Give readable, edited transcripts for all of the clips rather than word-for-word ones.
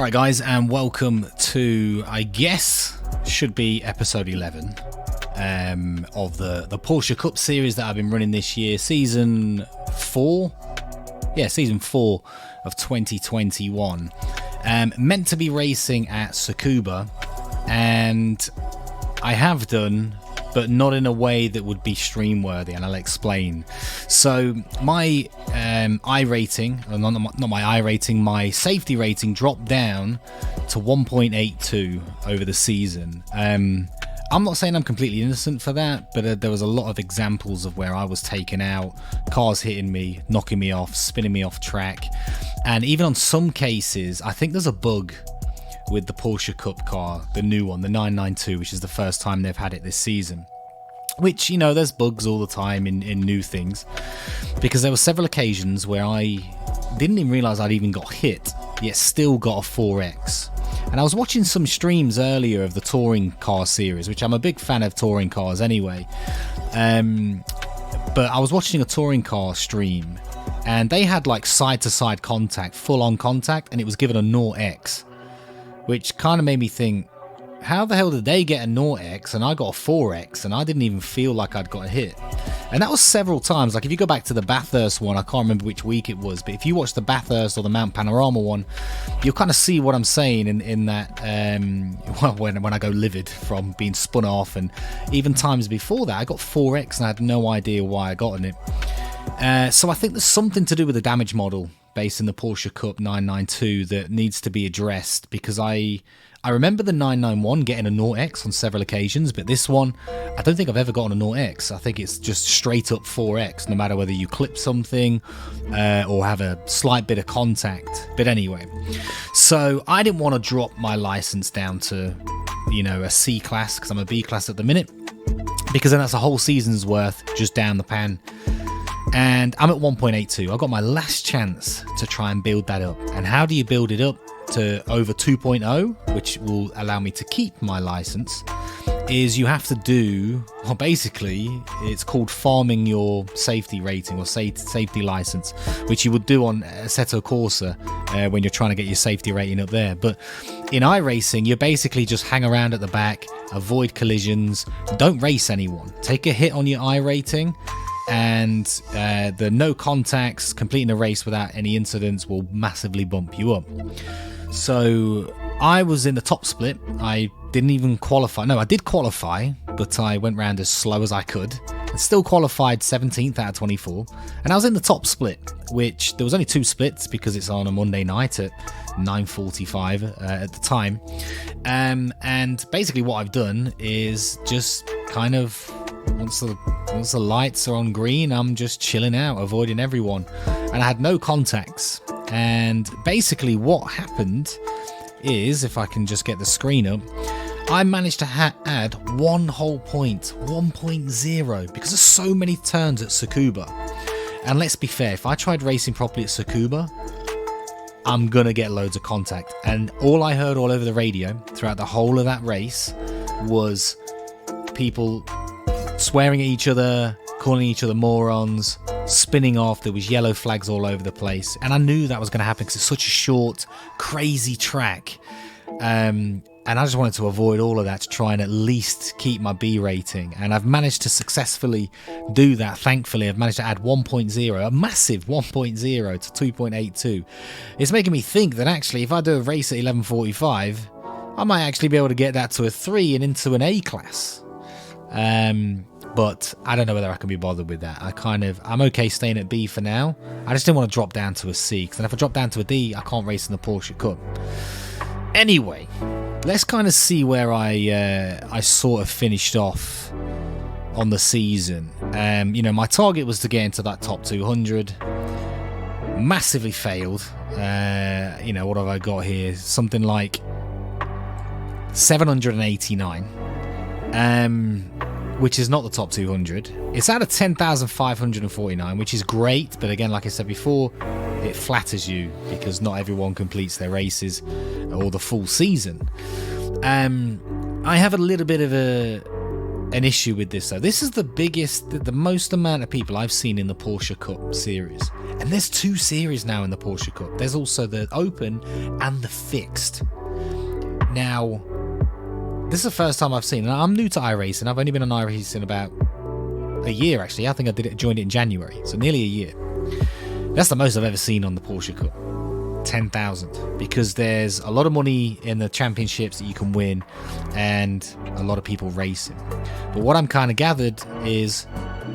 Alright guys, and welcome to, I guess, should be episode 11 of the Porsche Cup series that I've been running this year, season 4. Yeah, season 4 of 2021. Meant to be racing at Tsukuba, and I have done, but not in a way that would be stream worthy, and I'll explain. So my iRating, not my iRating, my safety rating dropped down to 1.82 over the season. I'm not saying I'm completely innocent for that, but there was a lot of examples of where I was taken out, cars hitting me, knocking me off, spinning me off track, and even on some cases, I think there's a bug with the Porsche Cup car, the new one, the 992, which is the first time they've had it this season. Which, you know, there's bugs all the time in new things, because there were several occasions where I didn't even realise I'd even got hit, yet still got a 4X. And I was watching some streams earlier of the touring car series, which I'm a big fan of touring cars anyway. But I was watching a touring car stream, and they had like side-to-side contact, full-on contact, and it was given a 0x. Which kind of made me think, how the hell did they get a 0x and I got a 4x and I didn't even feel like I'd got hit? And that was several times. Like if you go back to the Bathurst one, I can't remember which week it was, but if you watch the Bathurst or the Mount Panorama one, you'll kind of see what I'm saying in that, well, when I go livid from being spun off, and even times before that, I got 4x and I had no idea why I got in it. So I think there's something to do with the damage model based in the Porsche Cup 992 that needs to be addressed, because I remember the 991 getting a 0x on several occasions, but this one, I don't think I've ever gotten a 0x. I think it's just straight up 4x, no matter whether you clip something or have a slight bit of contact. But anyway, so I didn't want to drop my license down to, you know, a C class, because I'm a B class at the minute, because then that's a whole season's worth just down the pan. And I'm at 1.82. I've got my last chance to try and build that up. And how do you build it up to over 2.0, which will allow me to keep my license, is you have to do, well, basically, it's called farming your safety rating or safety license, which you would do on Assetto Corsa when you're trying to get your safety rating up there. But in iRacing, you basically just hang around at the back, avoid collisions, don't race anyone, take a hit on your iRating, and the no contacts, completing a race without any incidents will massively bump you up. So I was in the top split. I didn't even qualify. No, I did qualify, but I went round as slow as I could and still qualified 17th out of 24. And I was in the top split, which there was only 2 splits because it's on a Monday night at 9:45 at the time. And basically what I've done is just kind of, once the lights are on green, I'm just chilling out, avoiding everyone. And I had no contacts. And basically what happened is, if I can just get the screen up, I managed to add 1 whole point, 1.0, because there's so many turns at Tsukuba. And let's be fair, if I tried racing properly at Tsukuba, I'm gonna get loads of contact. And all I heard all over the radio throughout the whole of that race was people swearing at each other, calling each other morons, spinning off. There was yellow flags all over the place, and I knew that was going to happen because it's such a short, crazy track, and I just wanted to avoid all of that to try and at least keep my B rating, and I've managed to successfully do that. Thankfully, I've managed to add 1.0, a massive 1.0 to 2.82. It's making me think that actually if I do a race at 11:45, I might actually be able to get that to a 3 and into an A class. But I don't know whether I can be bothered with that. I'm okay staying at B for now. I just didn't want to drop down to a C, because then if I drop down to a D, I can't race in the Porsche Cup. Anyway, let's kind of see where I sort of finished off on the season. You know, my target was to get into that top 200. Massively failed. You know, what have I got here? Something like 789. Which is not the top 200. It's out of 10,549, which is great, but again, like I said before, it flatters you because not everyone completes their races or the full season. I have a little bit of an issue with this though. This is the biggest, the most amount of people I've seen in the Porsche Cup series. And there's 2 series now in the Porsche Cup. There's also the Open and the Fixed. Now, this is the first time I've seen, and I'm new to iRacing. I've only been on iRacing about a year actually. I think I joined it in January, so nearly a year. That's the most I've ever seen on the Porsche Cup. 10,000, because there's a lot of money in the championships that you can win and a lot of people racing. But what I'm kind of gathered is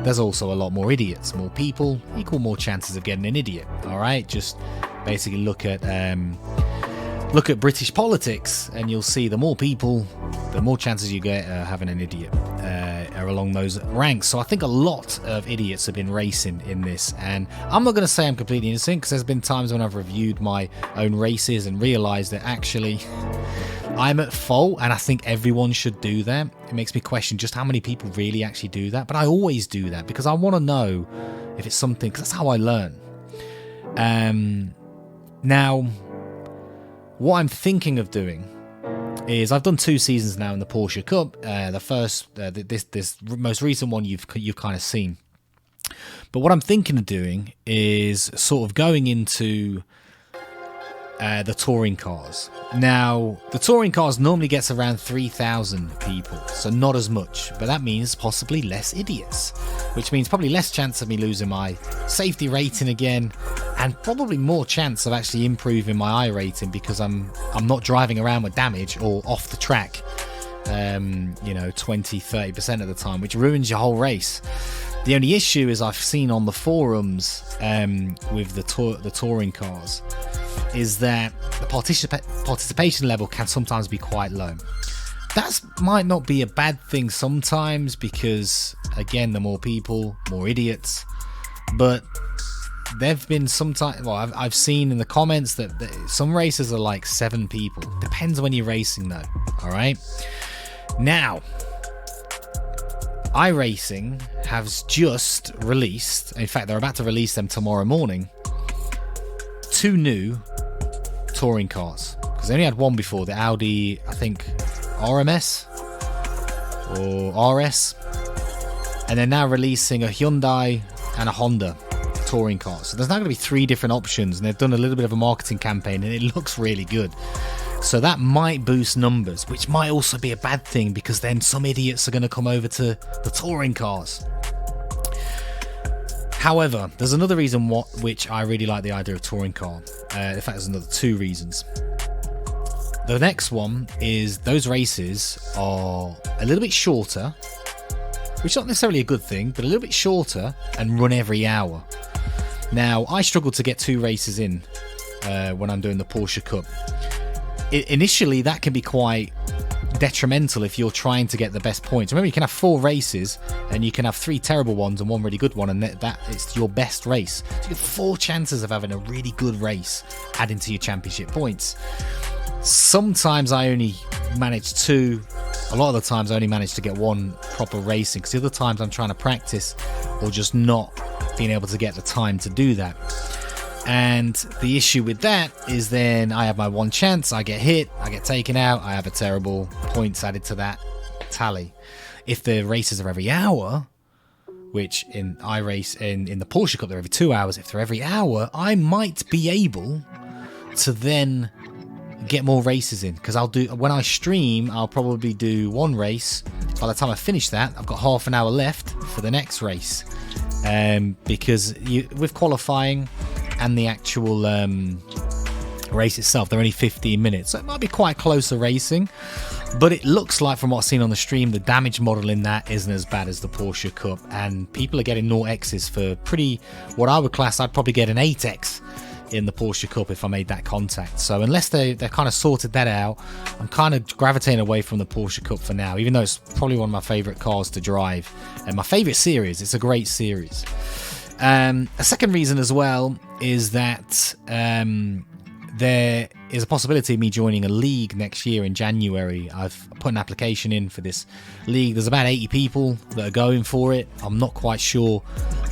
there's also a lot more idiots. More people equal more chances of getting an idiot. All right, just basically look at British politics and you'll see the more people, the more chances you get having an idiot are along those ranks. So I think a lot of idiots have been racing in this, and I'm not going to say I'm completely innocent, because there's been times when I've reviewed my own races and realised that actually I'm at fault, and I think everyone should do that. It makes me question just how many people really actually do that, but I always do that because I want to know if it's something, because that's how I learn. Now, what I'm thinking of doing is, I've done 2 seasons now in the Porsche Cup. The first, this most recent one you've kind of seen. But what I'm thinking of doing is sort of going into the touring cars. Now, the touring cars normally gets around 3,000 people, so not as much, but that means possibly less idiots, which means probably less chance of me losing my safety rating again, and probably more chance of actually improving my I rating, because I'm not driving around with damage or off the track, 20-30% of the time, which ruins your whole race. The only issue is, I've seen on the forums with the touring cars, is that the participation level can sometimes be quite low. That might not be a bad thing sometimes, because again, the more people, more idiots. But there've been sometimes, well, I've seen in the comments that some races are like 7 people. Depends when you're racing though. All right. Now, iRacing has just released, in fact, they're about to release them tomorrow morning, 2 new touring cars, because they only had one before, the Audi, I think RMS or RS, and they're now releasing a Hyundai and a Honda touring car. So there's now going to be 3 different options, and they've done a little bit of a marketing campaign, and it looks really good. So that might boost numbers, which might also be a bad thing, because then some idiots are going to come over to the touring cars. However, there's another reason which I really like the idea of touring car. In fact, there's another 2 reasons. The next one is, those races are a little bit shorter, which is not necessarily a good thing, but a little bit shorter, and run every hour. Now, I struggle to get 2 races in when I'm doing the Porsche Cup. Initially, that can be quite detrimental if you're trying to get the best points. Remember, you can have 4 races, and you can have 3 terrible ones and 1 really good one, and that it's your best race. So you get 4 chances of having a really good race adding to your championship points. Sometimes I only manage 2. A lot of the times I only manage to get 1 proper racing, because the other times I'm trying to practice or just not being able to get the time to do that. And the issue with that is, then I have my 1 chance, I get hit, I get taken out, I have a terrible points added to that tally. If the races are every hour, which in iRace in the Porsche Cup they're every 2 hours, if they're every hour, I might be able to then get more races in, because when I stream, I'll probably do 1 race. By the time I finish that, I've got half an hour left for the next race, because with qualifying and the actual race itself, they're only 15 minutes, so it might be quite closer racing. But it looks like, from what I've seen on the stream, the damage model in that isn't as bad as the Porsche Cup, and people are getting 0x's for what I would class, I'd probably get an 8x in the Porsche Cup if I made that contact. So unless they're kind of sorted that out, I'm kind of gravitating away from the Porsche Cup for now, even though it's probably one of my favourite cars to drive and my favourite series. It's a great series. A second reason as well is that there is a possibility of me joining a league next year in January. I've put an application in for this league. There's about 80 people that are going for it. I'm not quite sure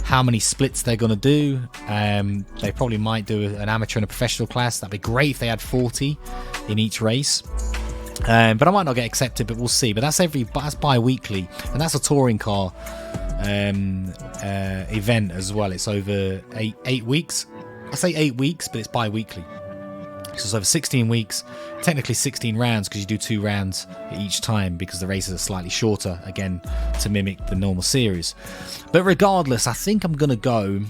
how many splits they're going to do. They probably might do an amateur and a professional class. That'd be great if they had 40 in each race. But I might not get accepted, but we'll see. But that's bi-weekly, and that's a touring car event as well. It's over 8 weeks. I say 8 weeks, but it's bi-weekly. So it's over 16 weeks, technically 16 rounds, because you do 2 rounds each time, because the races are slightly shorter, again, to mimic the normal series. But regardless, I think I'm going to go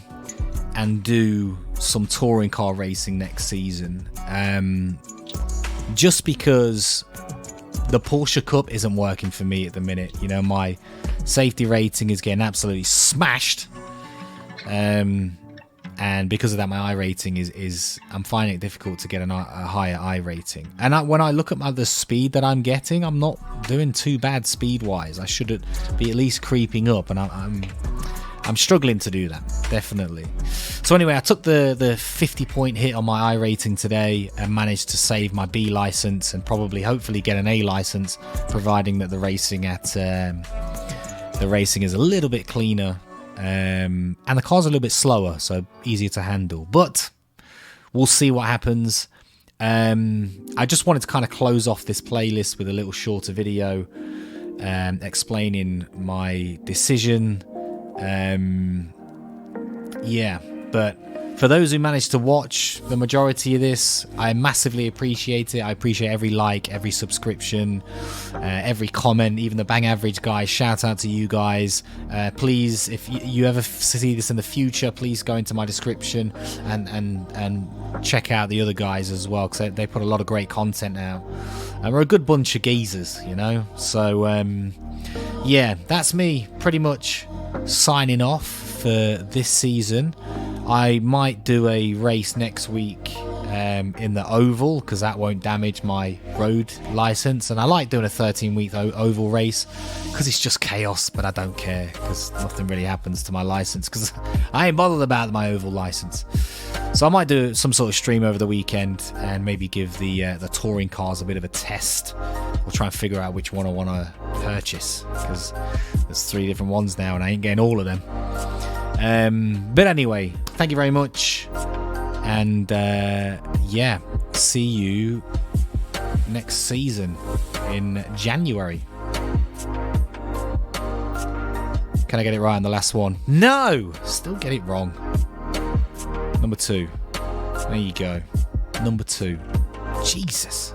and do some touring car racing next season. Just because the Porsche Cup isn't working for me at the minute. You know, my safety rating is getting absolutely smashed. And because of that, my iRating is I'm finding it difficult to get a higher iRating. And when I look at the speed that I'm getting, I'm not doing too bad speed-wise. I should be at least creeping up, and I'm struggling to do that, definitely. So anyway, I took the 50-point hit on my iRating today and managed to save my B license and hopefully get an A license, providing that the racing is a little bit cleaner. And the car's a little bit slower, so easier to handle. But we'll see what happens. I just wanted to kind of close off this playlist with a little shorter video explaining my decision. Yeah, but for those who managed to watch the majority of this, I massively appreciate it. I appreciate every like, every subscription, every comment, even the bang average guys. Shout out to you guys. Please, if you ever see this in the future, please go into my description and check out the other guys as well, because they put a lot of great content out. And we're a good bunch of geezers, you know. So yeah, that's me pretty much signing off for this season. I might do a race next week in the oval, because that won't damage my road license, and I like doing a 13-week oval race because it's just chaos, but I don't care because nothing really happens to my license, because I ain't bothered about my oval license. So I might do some sort of stream over the weekend and maybe give the touring cars a bit of a test. We'll try and figure out which one I want to purchase, because there's 3 different ones now and I ain't getting all of them. But anyway, thank you very much, and yeah, see you next season in January. Can I get it right on the last one? No! Still get it wrong. Number 2. There you go. Number 2. Jesus.